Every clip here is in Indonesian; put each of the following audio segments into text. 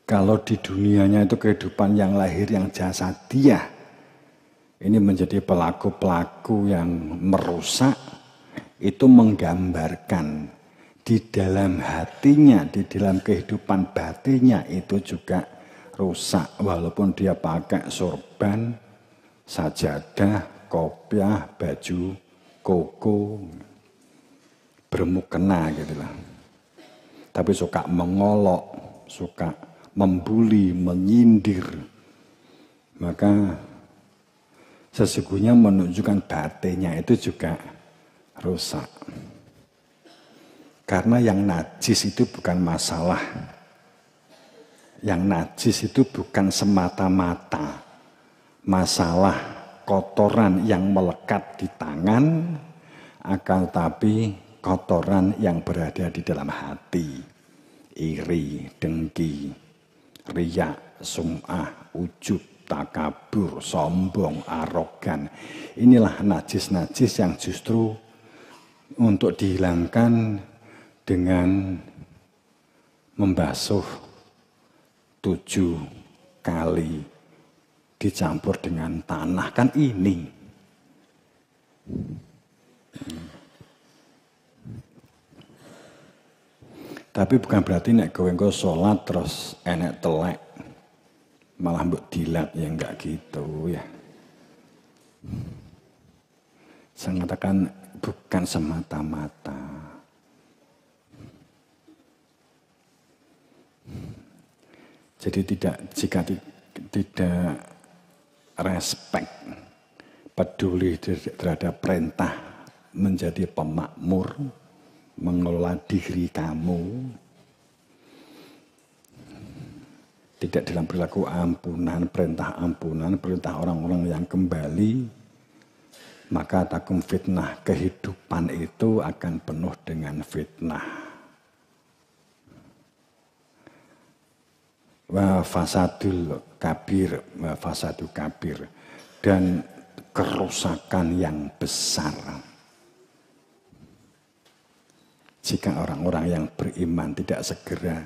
Kalau di dunianya itu kehidupan yang lahir, yang jasadiah, ini menjadi pelaku-pelaku yang merusak, itu menggambarkan di dalam hatinya, di dalam kehidupan batinnya itu juga rusak. Walaupun dia pakai sorban, sajadah, kopiah, baju, koko, bermukena gitu lah. Tapi suka mengolok, suka membuli, menyindir. Maka sesungguhnya menunjukkan batinnya itu juga rusak. Karena yang najis itu bukan masalah. Yang najis itu bukan semata-mata masalah kotoran yang melekat di tangan, akan tapi kotoran yang berada di dalam hati. Iri, dengki, riya, sum'ah, ujub, takabur, sombong, arogan. Inilah najis-najis yang justru untuk dihilangkan dengan membasuh 7 kali dicampur dengan tanah. Kan ini. Tapi bukan berarti nek kowe engko salat terus enek telek malah mbok dilat, ya enggak gitu ya. Saya mengatakan bukan semata-mata. Jadi jika tidak respect, peduli terhadap perintah menjadi pemakmur, mengelola diri kamu, tidak dalam perilaku ampunan, perintah orang-orang yang kembali, maka takum fitnah, kehidupan itu akan penuh dengan fitnah. Wa fasadul kabir, wa fasadu kabir, dan kerusakan yang besar. Jika orang-orang yang beriman tidak segera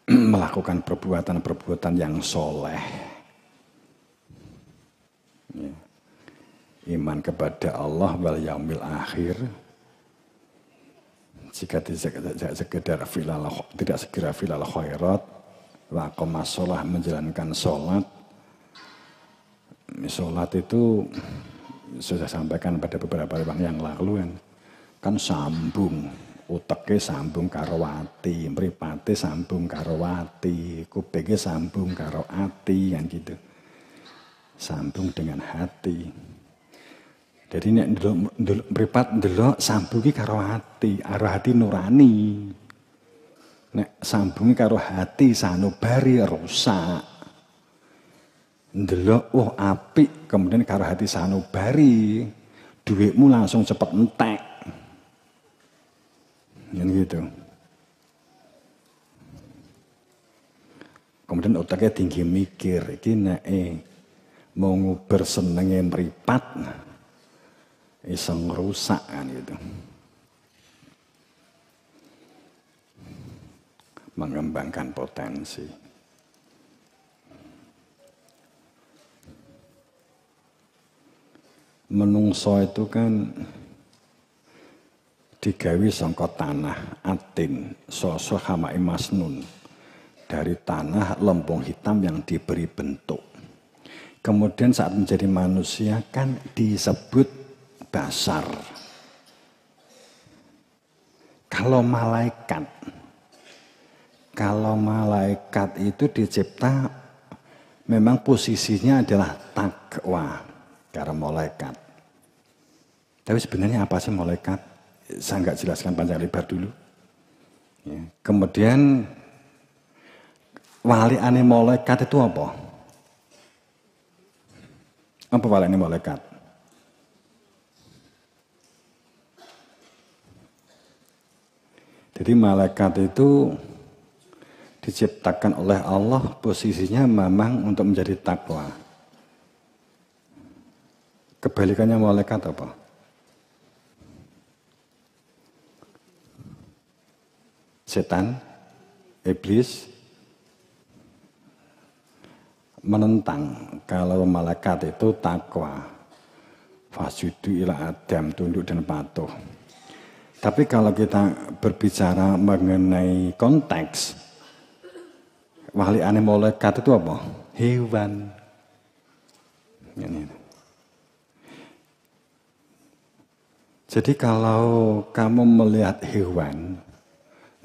melakukan perbuatan-perbuatan yang soleh, ya. Iman kepada Allah wal yaumil akhir, jika tidak segera filal khairat, wa aqamas shalah, menjalankan sholat. Sholat itu sudah sampaikan pada beberapa waktu yang lalu kan sambung, uteke sambung karo ati, mripate sambung karo ati, kupinge sambung karo ati, kan gitu. Sambung dengan hati. Jadi nek ndelok mripat ndelok sambungi karo hati, arah hati nurani. Nek sambungi karo hati sanubari rusak. Ndelok apik kemudian karo hati sanubari, duitmu langsung cepet entek. Yang gitu. Kemudian otaknya tinggi mikir, iki nek mau nguber senenge mripat iso ngrusak kan gitu. Mengembangkan potensi. Menungso itu kan digawi sangka tanah atin sosok hamai masnun, dari tanah lempung hitam yang diberi bentuk. Kemudian saat menjadi manusia kan disebut basar. Kalau malaikat itu dicipta memang posisinya adalah takwa karena malaikat. Tapi sebenarnya apa sih malaikat? Saya nggak jelaskan panjang lebar dulu. Ya. Kemudian waliane malaikat itu apa? Apa waliane malaikat? Jadi malaikat itu diciptakan oleh Allah, posisinya memang untuk menjadi takwa. Kebalikannya malaikat apa? Setan, iblis, menentang kalau malaikat itu takwa. Fasjudu ila Adam, tunduk dan patuh. Tapi kalau kita berbicara mengenai konteks, waliane malaikat itu apa? Hewan. Ini. Jadi kalau kamu melihat hewan,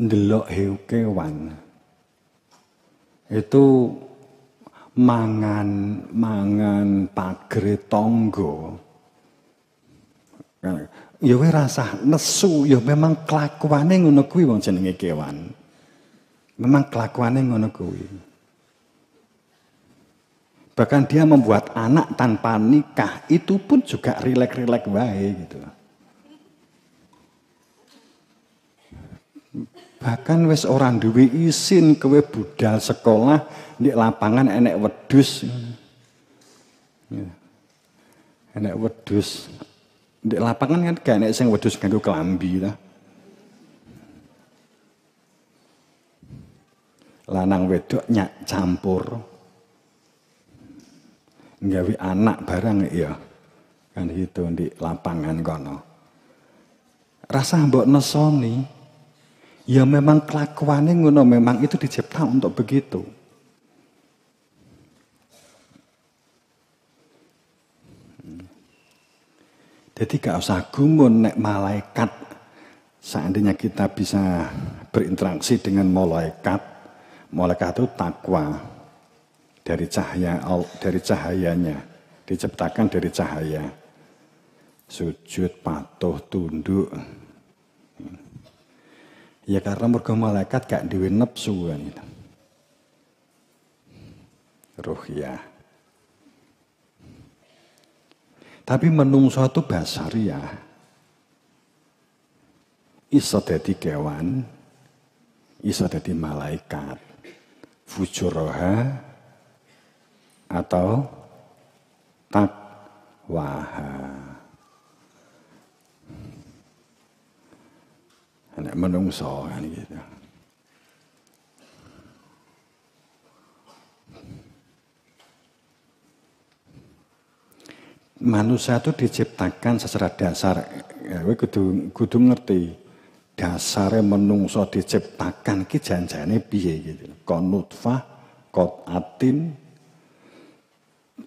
ndelok kewan, itu mangan pagre tonggo. Ya wis rasah nesu, ya memang kelakuane ngono kuwi wong jenenge kewan. Memang kelakuane ngono kuwi. Bahkan dia membuat anak tanpa nikah itu pun juga rilek-rilek wae gitu. Bahkan wis ora duwe isin kowe budal sekolah di lapangan enek wedhus. Enek wedhus. Di lapangan kan gak enek sing wedhus nganggo klambi ta. Lanang wedok nyak campur. Nggawe anak barang ya. Kan itu di lapangan kono. Rasa mbok nesoni, ya memang kelakuannya ngono, memang itu dicipta untuk begitu. Jadi gak usah gumun nek malaikat. Seandainya kita bisa berinteraksi dengan malaikat, malaikat itu takwa dari cahayanya, diciptakan dari cahaya. Sujud, patuh, tunduk. Ya karena mergo malaikat gak duwe nafsu kan gitu. Ruhiyah. Tapi menungso itu basariah. Iso dadi kewan, iso dadi malaikat, fujuraha atau takwaha. Nek menungso kan gitu. Manusia itu diciptakan secara dasar, ya, kudu ngerti dasarnya menungso diciptakan ki janjane piye gitu. Kon nutfah, kon atin,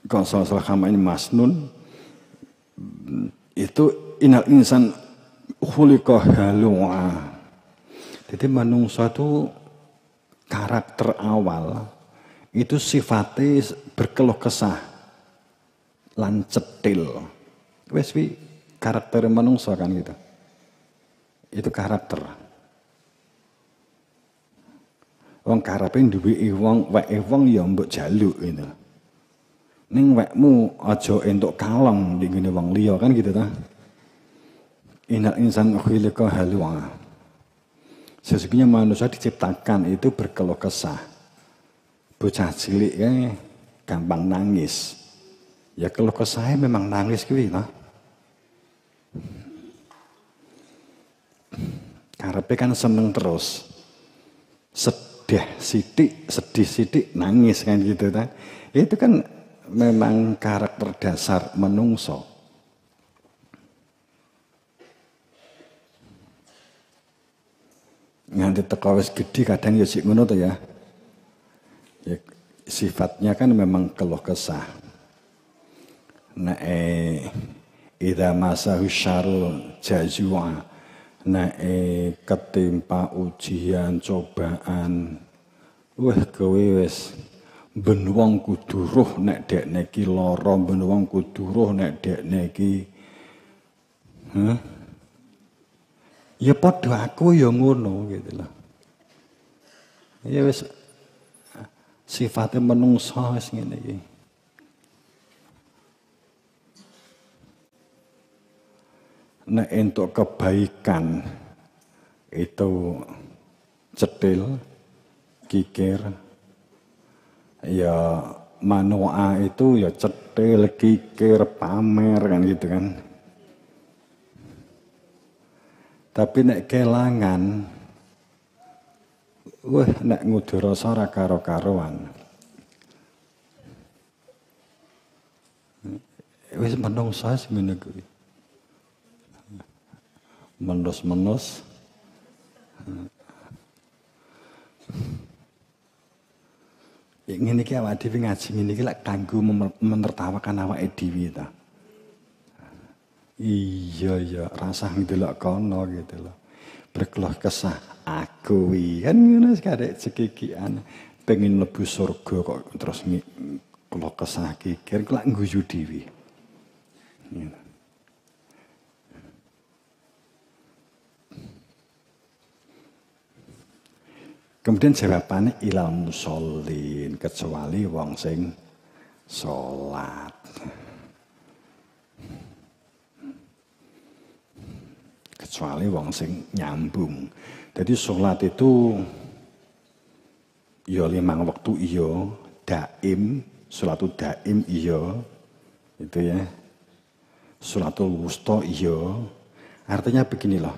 kon salah kama ini masnun, itu inal insan khuliqa halu'a. Jadi menungso itu karakter awal itu sifatnya berkeluh kesah. Lan cetil. Wes wi karakter manungsa kan gitu. Itu karakter. Wong karepe duwe wong weke wong ya mbok jaluk gitu. Ning wekmu aja entuk kalong di ngene wong liya kan gitu ta. Innal insan khuliqa halu'a. Sesungguhnya manusia diciptakan itu berkeluh kesah. Bocah cilik gampang nangis. Ya kalau kesah memang nangis kuwi lah. Karepe kan seneng terus. Sedih sidik nangis kan gitu kan. Itu kan memang karakter dasar menungso. Nganti teko wis gedhe kadang ya sik ngono to ya. Ya sifatnya kan memang keluh kesah. Idza masahu syarrul jazua. Ketimpa ujian, cobaan. Kowe wis ben wong kudu roh nek dekne iki lara, ben wong kudu roh nek dekne iki ya padha aku ya ngono gitu loh. Ya wis sifatnya menungso wis ngene iki. Nek untuk kebaikan itu cetil, kikir, ya manoa itu ya cetil, kikir, pamer kan gitu kan. Tapi nek kelangan, nek ngudurasa ora karo-karoan. wis menungsa semene kuwi. Menus-menus. Ngene iki awake dhewe ngaji ngene iki lek kanggo menertawakan awake dhewe ta. Iya, rasa ndelok kono gitu loh. Berkeluh kesah aku kan ngono sekadek cekikian pengen mlebu surga kok terus keluh kesah kikir lak ngguyu dhewe. Gitu. Kemudian jawabannya ilal musholin, kecuali wong sing salat. Kecuali wong sing nyambung. Jadi salat itu ya 5 waktu iya, daim, salatul daim iya. Itu ya. Salatul wusta iya. Artinya begini loh.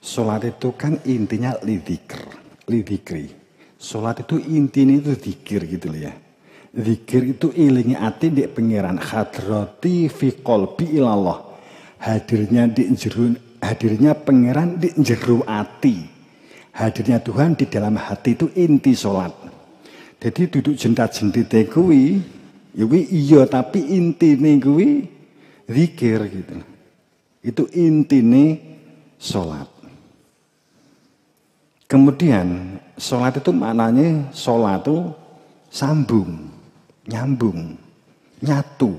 Salat itu kan intinya lidikri. Salat itu intinya itu zikir gitu loh ya. Zikir itu ilingi ati di pengiran hadrati fi qalbi ilallah. Hadirnya pengiran di jero ati. Hadirnya Tuhan di dalam hati itu inti salat. Jadi duduk jentat-jentite kuwi, iya tapi intine kuwi zikir gitu. Itu intine salat. Kemudian sholat itu maknanya sholat itu sambung, nyambung, nyatu,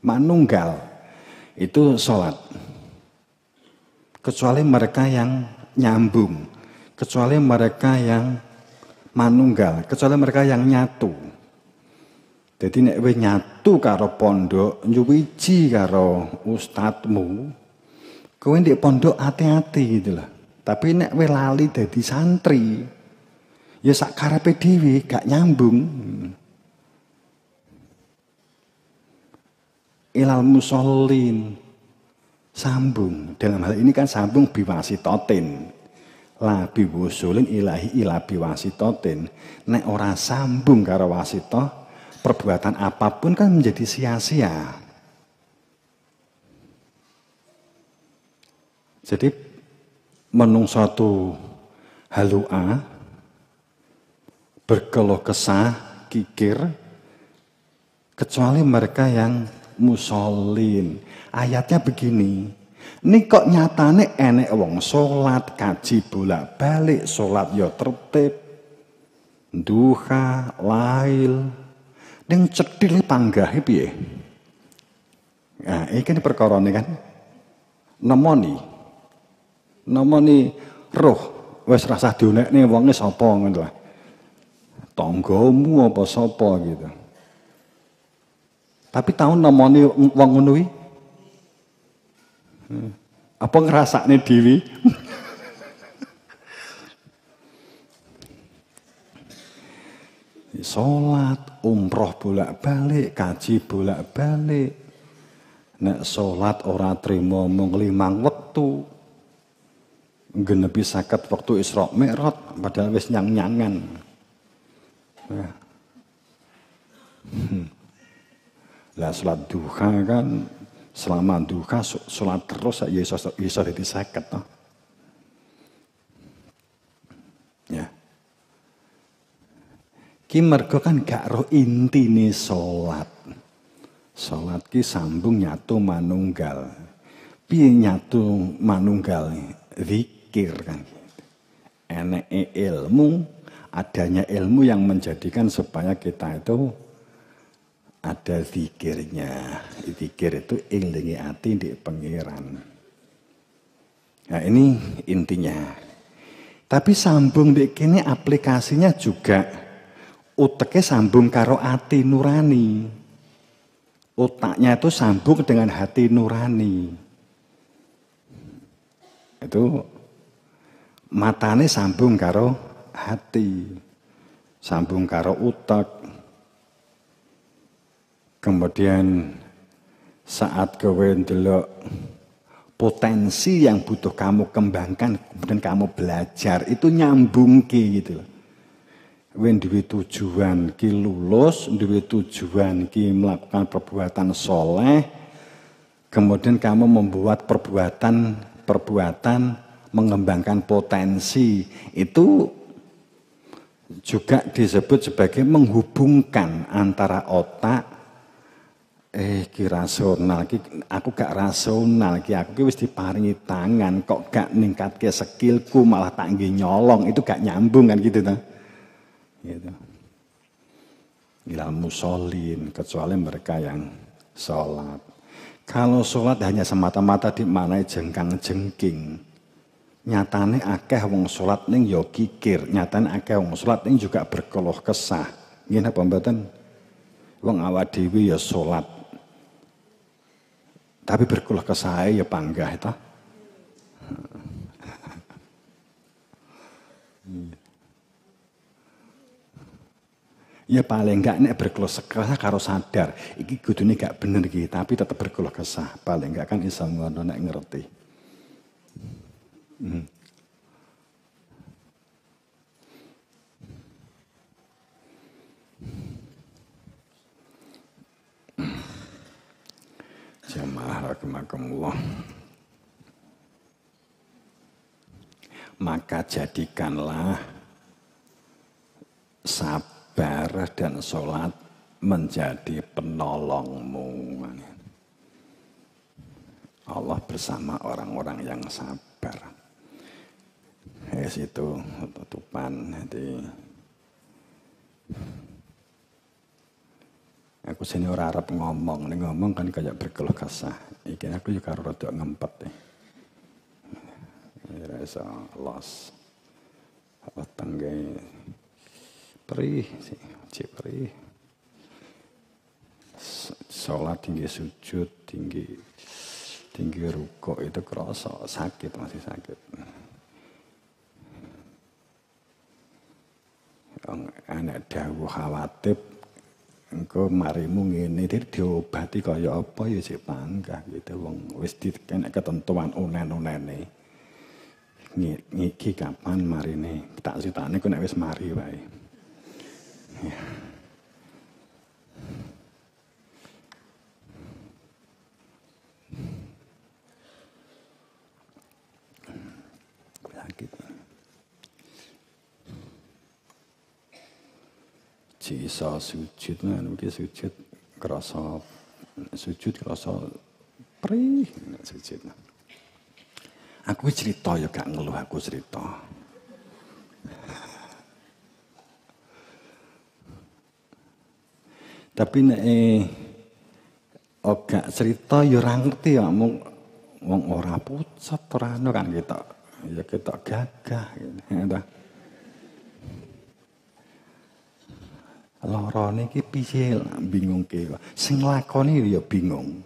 manunggal. Itu sholat. Kecuali mereka yang nyambung, kecuali mereka yang manunggal, kecuali mereka yang nyatu. Jadi nek kowe nyatu karo pondok, nyuwiji karo ustadmu, kowe ndek pondok hati-hati gitu loh. Tapi nek we lali dadi santri, ya sak karepe dhewe gak nyambung. Ilal musholin, sambung. Dalam hal ini kan sambung biwasitotin. La biwusulin ilahi ila biwasitotin. Nek ora sambung karo wasitoh, perbuatan apapun kan menjadi sia-sia. Jadi menung suatu halua berkeluh kesah kikir kecuali mereka yang musholin. Ayatnya begini, ini kok nyatane enek wong salat kaji bolak-balik, salat ya tertib, duha, lail, ning cedhil panggahe piye? Nah, iki perkara kan nemoni roh wis rasah dionekne wonge sapa ngono lho. Tanggamu apa sapa gitu. Tapi tahu nemoni wong ngono kuwi. Apa ngrasakne dhewe? Salat, umroh bolak-balik, kaji bolak-balik. Nek salat ora trimo mung 5 wektu. Genepi 50 waktu Isra Mi'raj padahal wis nyang-nyangan. Lah salat duha kan selama duha salat terus ya iso dadi 50 toh. Ya. Ki mergo kan gak roh intine salat. Salat ki sambung nyatu manunggal. Piye nyatu manunggal? Zikir kan gitu. Enek ilmu, adanya ilmu yang menjadikan supaya kita itu ada zikirnya. Zikir itu ilingi ati di pengiran. Nah ini intinya. Tapi sambung di kini aplikasinya juga uteknya sambung karo ati nurani. Otaknya itu sambung dengan hati nurani. Itu matane sambung karo hati, sambung karo utak. Kemudian saat kowe ndelok potensi yang butuh kamu kembangkan, kemudian kamu belajar, itu nyambung gitu loh. Kowe duwe tujuan ki lulus, duwe tujuan ki melakukan perbuatan soleh, kemudian kamu membuat perbuatan mengembangkan potensi, itu juga disebut sebagai menghubungkan antara otak, ki rasional, aku gak rasional, aku wis diparingi tangan, kok gak ningkatke skillku malah tak nggih nyolong, itu gak nyambung kan gitu ta. Gitu. Ilal musholin, kecuali mereka yang sholat. Kalau sholat hanya semata-mata dimaknai jengkang-jengking, nyatane akeh wong sholat ning ya kikir, nyatane akeh wong sholat ning juga berkeluh kesah. Nggih napa mboten? Wong awak dhewe ya sholat, tapi berkeluh kesah ya panggah ta. Ya paling enggak nek berkeluh kesah karo sadar, iki kudune gak bener iki, tapi tetap berkeluh kesah. Paling enggak kan iso ngono nek ngerti. Jamaah rahimakumullah. Maka jadikanlah sabar dan sholat menjadi penolongmu. Allah bersama orang-orang yang sabar. Itu tutupan. Aku sini ora arep ngomong kan kayak berkeluh kesah. Iki aku juga rada ngempet deh. Rasa los. Wetenge perih sih, perih. Salat tinggi sujud, tinggi rukuk itu kerasa sakit, masih sakit. Anak dawuh khawatir engko marimu ngene diobati kaya apa ya sik panggah gitu wong wis dikene ketentuan unen-unene. Ngiki kapan marine? Tak critane kok nek wis mari wae. Ya. Cisa sujud, mungkin sujud kerasa perih sujud. Aku cerita ya gak ngeluh, aku cerita. Tapi nek gak cerita ya ora ngerti ya wong ora pucat ora kan kita. Ya kita gagah gitu. Lorone iki piye bingung ke. Sing lakoni ya bingung.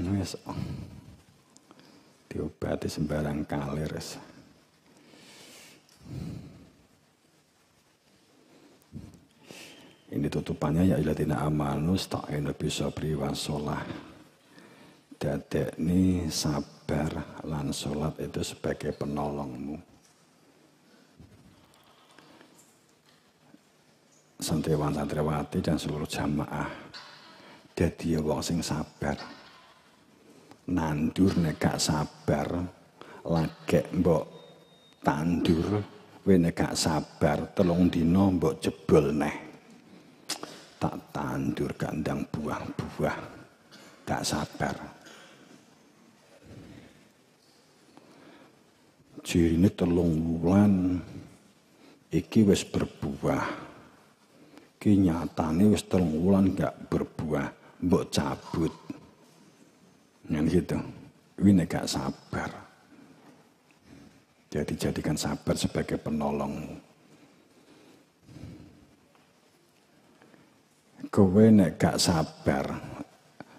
Wis diobati sembarang kali res. Ini tutupannya ya ilatina amanu sta'inu bisabri wasolah. Dadekni sabar lan salat itu sebagai penolongmu. Santriwan-santriwati dan seluruh jamaah dadi wong sing sabar. Nandur nek gak sabar, lagek mbok tandur, kowe nek gak sabar 3 dina mbok jebol neh. Tak tandur kandang buah-buah, gak sabar. Jirine 3 wulan iki wis berbuah. Ki nyatane wis 3 wulan gak berbuah, mbok cabut. Yang gitu. Ini gak sabar. Jadi jadikan sabar sebagai penolongmu. Kowe nek gak sabar,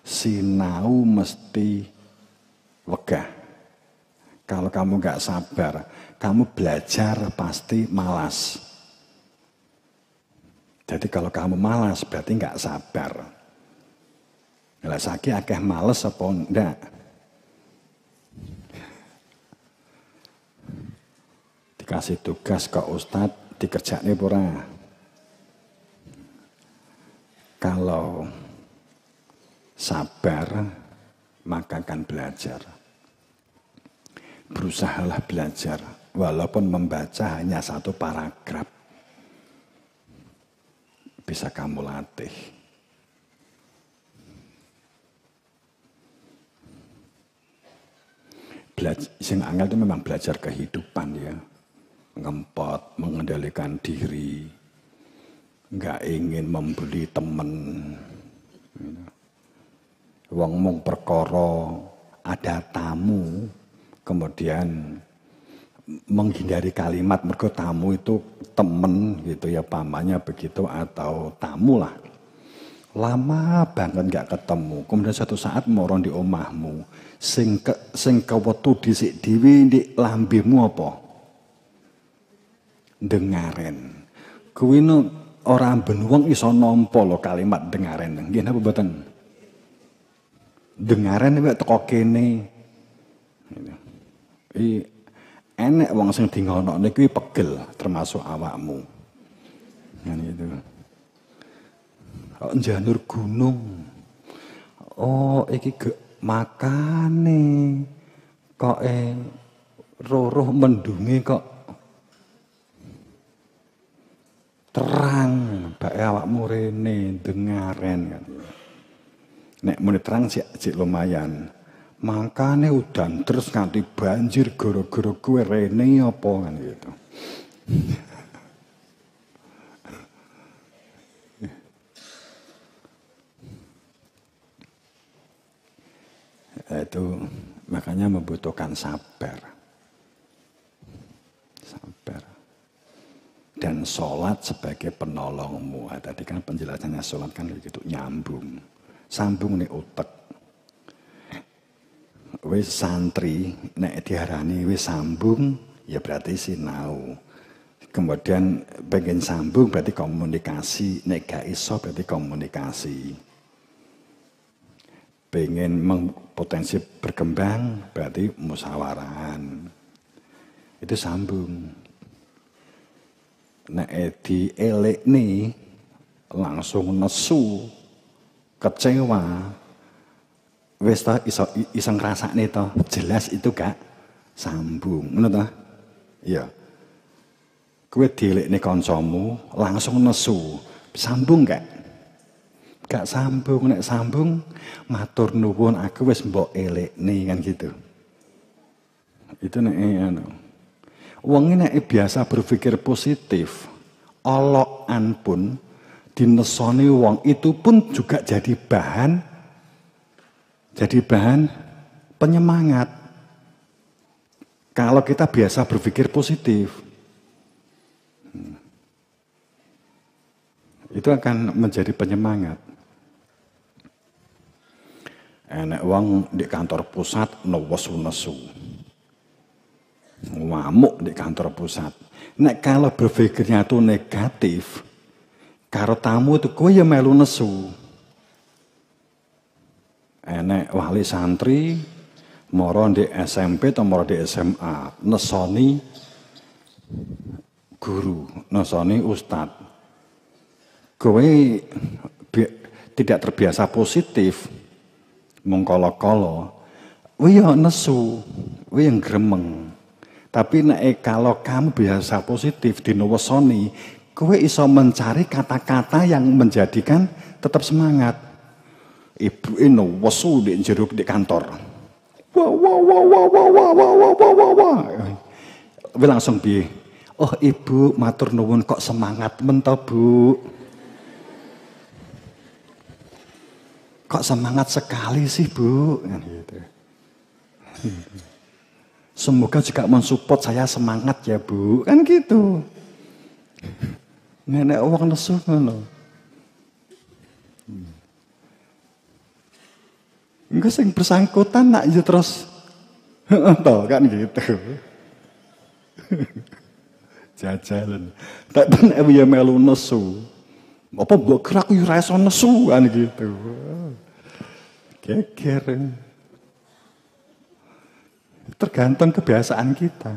sinau mesti wegah. Kalau kamu gak sabar, kamu belajar pasti malas. Jadi kalau kamu malas berarti gak sabar. Lah saiki akeh males apa ndak? Dikasih tugas ke ustadz dikerjakne ora. Kalau sabar maka akan belajar. Berusahalah belajar walaupun membaca hanya satu paragraf. Bisa kamu latih. Sing angel itu memang belajar kehidupan ya. Ngempot, mengendalikan diri. Enggak ingin membeli teman. Wong mung perkara ada tamu, kemudian menghindari kalimat mergo tamu itu temen gitu ya, pamannya begitu atau tamu lah. Lama banget nggak ketemu. Kemudian suatu saat moron di omahmu, sing kewetu dhisik dhewe ndek lambemu apa? Dengaren. Kuwi ora ben wong iso nampa lho kalimat dengaren. Nggih napa mboten? Dengaren nek teko kene. Enek wong sing dingonokne kuwi pegel termasuk awakmu. Kan gitu. Kok njanur gunung. Oh, iki makane kok roh mendunge kok terang bae awakmu rene dengaren kan. Nek muni terang sik lumayan. Makane udan terus nganti banjir gara-gara kowe rene apa kan gitu. Itu makanya membutuhkan sabar. Sabar. Dan sholat sebagai penolongmu. Tadi kan penjelasannya sholat kan begitu nyambung. Sambung nih utek. Wis santri, nek diarani wis sambung, ya berarti sinau. Kemudian pengen sambung berarti komunikasi. Nek gak iso berarti komunikasi. Pengen potensi berkembang berarti musyawarah. Itu sambung. Nek dielekne langsung nesu, kecewa. Wis ta iso ngrasakne to, jelas itu gak sambung. Ngono ta? Iya. Kowe dielekne kancamu langsung nesu. Sambung gak? Gak sambung. Nek sambung matur nuwun aku wis mbok elekne kan gitu. Itu nek wong nek biasa berpikir positif, olokan pun dinesoni wong itu pun juga jadi bahan penyemangat. Kalau kita biasa berpikir positif, itu akan menjadi penyemangat. Enek wong di kantor pusat nesu-nesu. Ngamuk di kantor pusat. Nek kalau berpikirnya itu negatif, karo tamu itu kowe ya melu nesu. Enek wali santri moro di SMP atau moro di SMA nesoni guru, nesoni ustad. Kowe tidak terbiasa positif, mengkolo-kolo, kowe ya nesu, kowe yang gremeng. Tapi nek kalau kamu biasa positif dinewesoni, kowe iso mencari kata-kata yang menjadikan tetap semangat. Ibu ini wesu di jeruk di kantor. Wah. Langsung piye? Oh ibu matur nuwun kok semangat mento bu. Kok semangat sekali sih bu? Gitu. Semoga juga mensupport saya semangat ya bu. Kan gitu. Nenek wong nesu ngono. Enggak sing bersangkutan nak ya terus toh kan gitu. Jajalan. Tak nek ya melu nesu. Apa mbok gerak yo ora iso nesu kan gitu. Geger. Tergantung kebiasaan kita.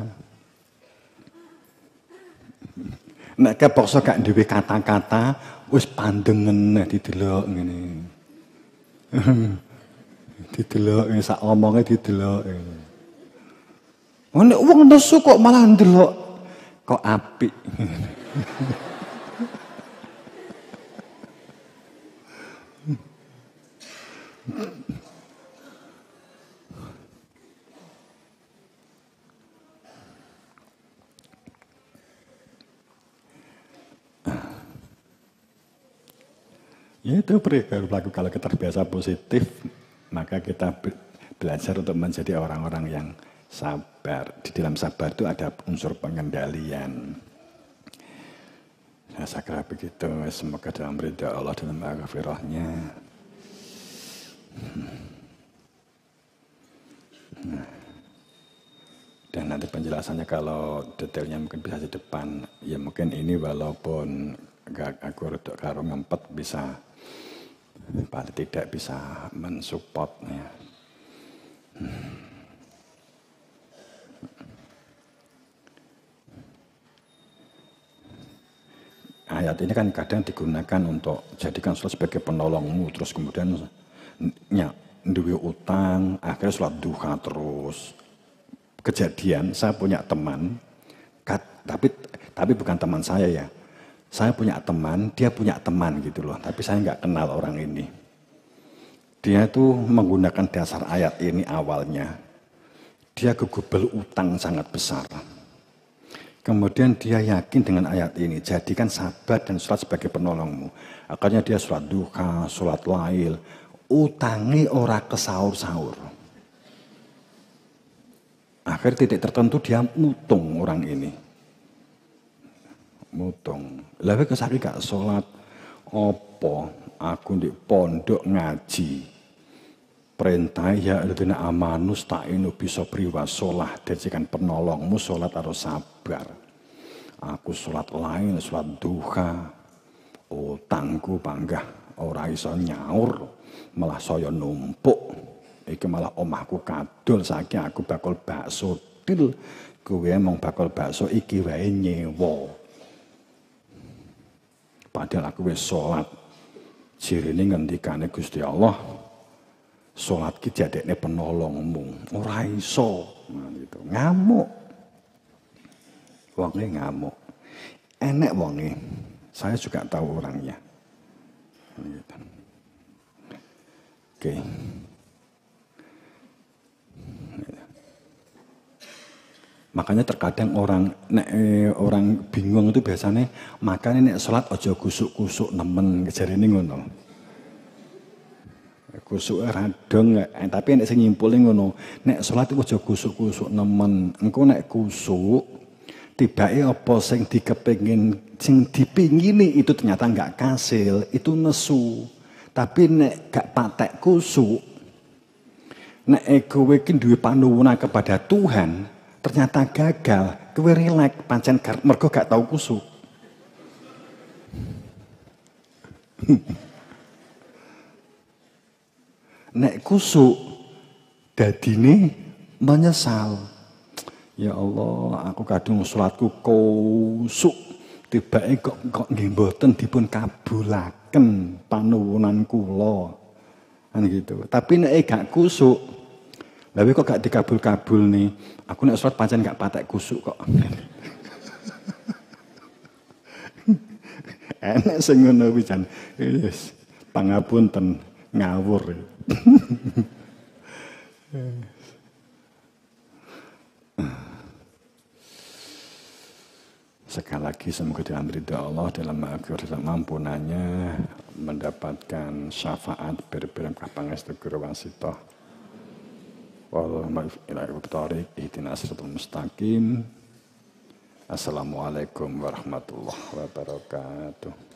Nek kepaksa gak duwe kata-kata, wis pandengen didelok ngene. Didelok sak omonge didelok. Nek wong nesu kok malah ndelok kok apik. Ya itu perilaku kalau kita terbiasa positif, maka kita belajar untuk menjadi orang-orang yang sabar. Di dalam sabar itu ada unsur pengendalian. Ya, saya kira begitu. Semoga dalam ridha Allah dan maghfirahnya. Dan nanti penjelasannya kalau detailnya mungkin bisa di depan. Ya mungkin ini walaupun aku rada karo ngempet bisa paling tidak bisa mensupport ya. Ayat ini kan kadang digunakan untuk jadikan sholat sebagai penolongmu, terus kemudian duwe utang, akhirnya sholat duha terus. Kejadian saya punya teman, tapi bukan teman saya ya. Saya punya teman, dia punya teman gitu loh. Tapi saya nggak kenal orang ini. Dia tuh menggunakan dasar ayat ini awalnya. Dia gegubel utang sangat besar. Kemudian dia yakin dengan ayat ini. Jadikan sabar dan sholat sebagai penolongmu. Akhirnya dia sholat duha, sholat lail. Utangi ora kesaur-saur. Akhir titik tertentu dia mutung orang ini. Mutung. Lalu kesaki gak sholat, opo aku di pondok ngaji. Perintah ya alladzina amanu sta'inu bisabri wasolah. Jadikan penolongmu sholat harus sabar. Aku sholat lain, sholat duha. Utangku panggah ora iso nyaur, malah saya numpuk. Iki malah omahku kadul saiki aku bakal bakso til. Kowe emang bakal bakso iki wae nyewa. Padahal aku wis salat. Jirine ngendikane Gusti Allah, salat ki jadekne penolongmu. Ora iso. Nah, gitu. Ngamuk. Wonge ngamuk. Enek wonge. Saya juga tahu orangnya. Gitu. Oke. Makanya terkadang orang bingung itu biasanya makanya nek salat aja kusuk-kusuk nemen jarene ngono. Kusuk radong tapi nek sing nyimpule ngono, nek salat iku aja kusuk-kusuk nemen. Engko nek kusuk tibake apa sing dikepengin sing dipingini itu ternyata enggak kasil, itu nesu. Tapi nek gak patek kusuk, nek kowe iki duwe panuwunan kepada Tuhan, ternyata gagal, kowe rilek pancen mergo gak tau kusuk. Nek kusuk dadine menyesal. Ya Allah, aku kadung salatku kusuk, tibake kok nggih mboten dipun kabulaken panuwunan kula. Kan gitu. Tapi nek gak kusuk, tapi kok gak dikabul-kabul nih? Aku nek sholat pancen gak patek kusuk kok. Enek sing ngono pisan. Wis pangapunten ngawur. Sekali lagi semoga dalam ridha Allah dalam mampunannya mendapatkan syafaat berberkah pangestu guru wasithah. Assalamualaikum warahmatullahi wabarakatuh.